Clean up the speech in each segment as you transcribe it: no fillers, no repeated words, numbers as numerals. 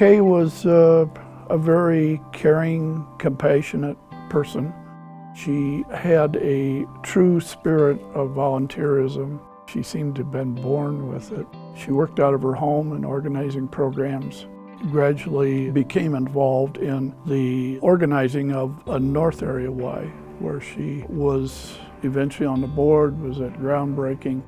Kay was a very caring, compassionate person. She had a true spirit of volunteerism. She seemed to have been born with it. She worked out of her home in organizing programs, gradually became involved in the organizing of a North Area Y, where she was eventually on the board, was at groundbreaking.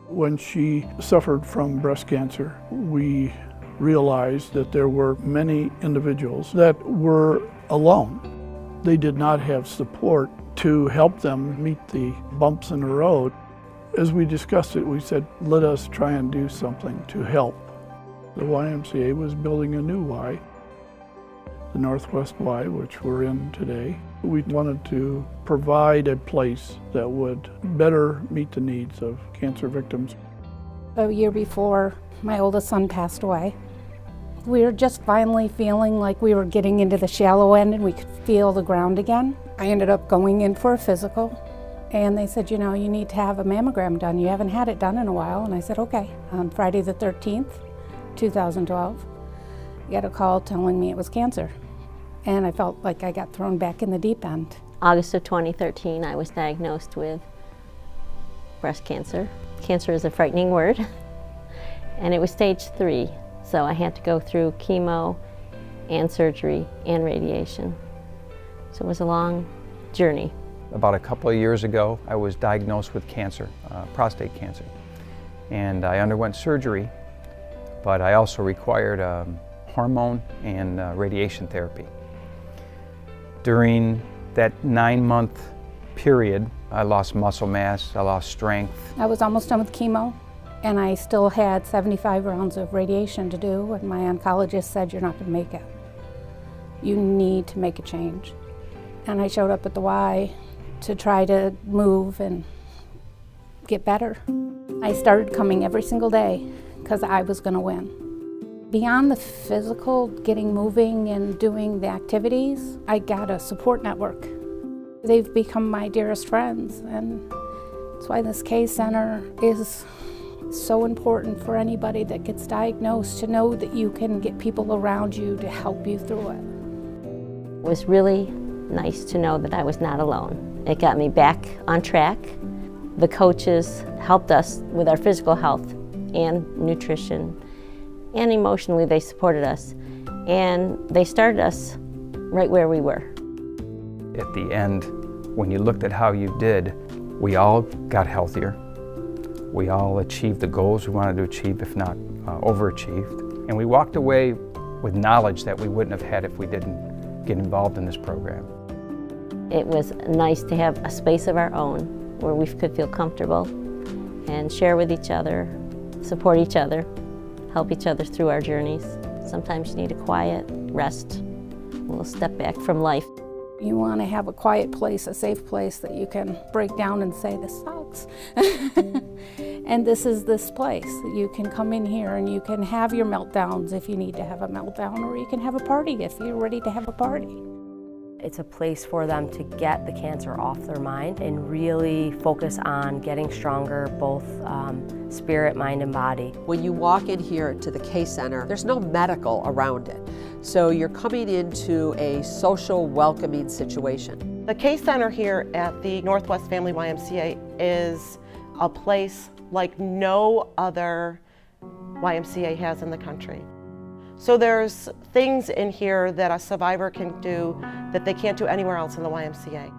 When she suffered from breast cancer, we realized that there were many individuals that were alone. They did not have support to help them meet the bumps in the road. As we discussed it, we said, let us try and do something to help. The YMCA was building a new Y, the Northwest Y, which we're in today. We wanted to provide a place that would better meet the needs of cancer victims. A year before my oldest son passed away, we were just finally feeling like we were getting into the shallow end and we could feel the ground again. I ended up going in for a physical, and they said, you know, you need to have a mammogram done. You haven't had it done in a while. And I said, okay. On Friday the 13th, 2012, I got a call telling me it was cancer. And I felt like I got thrown back in the deep end. August of 2013, I was diagnosed with breast cancer. Cancer is a frightening word. And it was stage 3. So I had to go through chemo and surgery and radiation. So it was a long journey. About a couple of years ago, I was diagnosed with cancer, prostate cancer. And I underwent surgery, but I also required hormone and radiation therapy. During that 9-month period, I lost muscle mass, I lost strength. I was almost done with chemo, and I still had 75 rounds of radiation to do, and my oncologist said, you're not going to make it. You need to make a change. And I showed up at the Y to try to move and get better. I started coming every single day because I was going to win. Beyond the physical, getting moving and doing the activities, I got a support network. They've become my dearest friends, and that's why this Kay Center is so important for anybody that gets diagnosed, to know that you can get people around you to help you through it. It was really nice to know that I was not alone. It got me back on track. The coaches helped us with our physical health and nutrition, and emotionally they supported us. And they started us right where we were. At the end, when you looked at how you did, we all got healthier. We all achieved the goals we wanted to achieve, if not overachieved. And we walked away with knowledge that we wouldn't have had if we didn't get involved in this program. It was nice to have a space of our own where we could feel comfortable and share with each other, support each other, help each other through our journeys. Sometimes you need a quiet rest, a little step back from life. You want to have a quiet place, a safe place that you can break down and say, this sucks. And this is this place. You can come in here and you can have your meltdowns if you need to have a meltdown, or you can have a party if you're ready to have a party. It's a place for them to get the cancer off their mind and really focus on getting stronger, both spirit, mind, and body. When you walk in here to the Kay Center, there's no medical around it. So you're coming into a social, welcoming situation. The Kay Center here at the Northwest Family YMCA is a place like no other YMCA has in the country. So there's things in here that a survivor can do that they can't do anywhere else in the YMCA.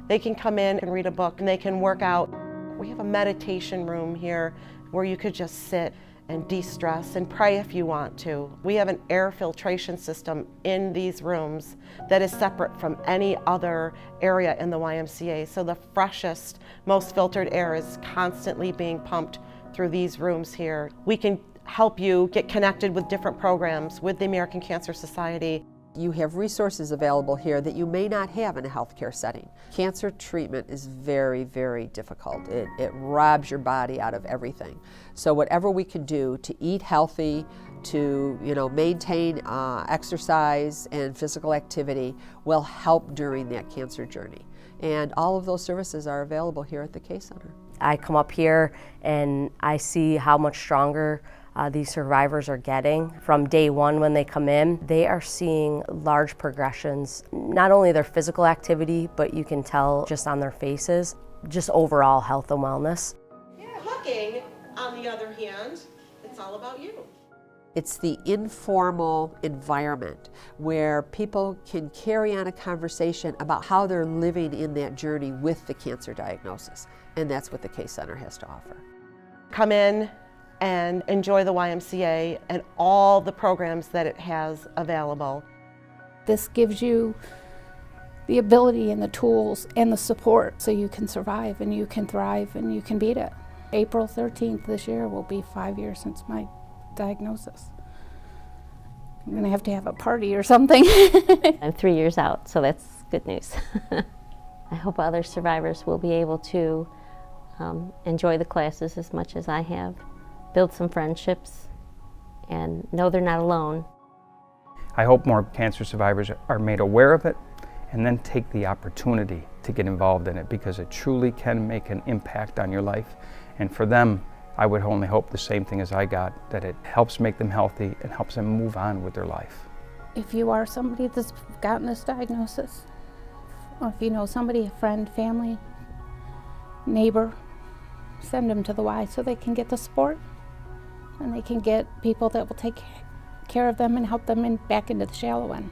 They can come in and read a book, and they can work out. We have a meditation room here where you could just sit and de-stress and pray if you want to. We have an air filtration system in these rooms that is separate from any other area in the YMCA. So the freshest, most filtered air is constantly being pumped through these rooms here. We can help you get connected with different programs with the American Cancer Society. You have resources available here that you may not have in a healthcare setting. Cancer treatment is very, very difficult. It robs your body out of everything. So whatever we can do to eat healthy, to maintain exercise and physical activity will help during that cancer journey. And all of those services are available here at the Kay Center. I come up here and I see how much stronger these survivors are getting from day one when they come in, they are seeing large progressions, not only their physical activity, but you can tell just on their faces, just overall health and wellness. Cooking, on the other hand, it's all about you. It's the informal environment where people can carry on a conversation about how they're living in that journey with the cancer diagnosis. And that's what the Case Center has to offer. Come in and enjoy the YMCA and all the programs that it has available. This gives you the ability and the tools and the support so you can survive and you can thrive and you can beat it. April 13th this year will be 5 years since my diagnosis. I'm gonna have to have a party or something. I'm 3 years out, so that's good news. I hope other survivors will be able to enjoy the classes as much as I have, build some friendships, and know they're not alone. I hope more cancer survivors are made aware of it and then take the opportunity to get involved in it, because it truly can make an impact on your life. And for them, I would only hope the same thing as I got, that it helps make them healthy and helps them move on with their life. If you are somebody that's gotten this diagnosis, or if you know somebody, a friend, family, neighbor, send them to the Y so they can get the support and they can get people that will take care of them and help them back into the shallow end.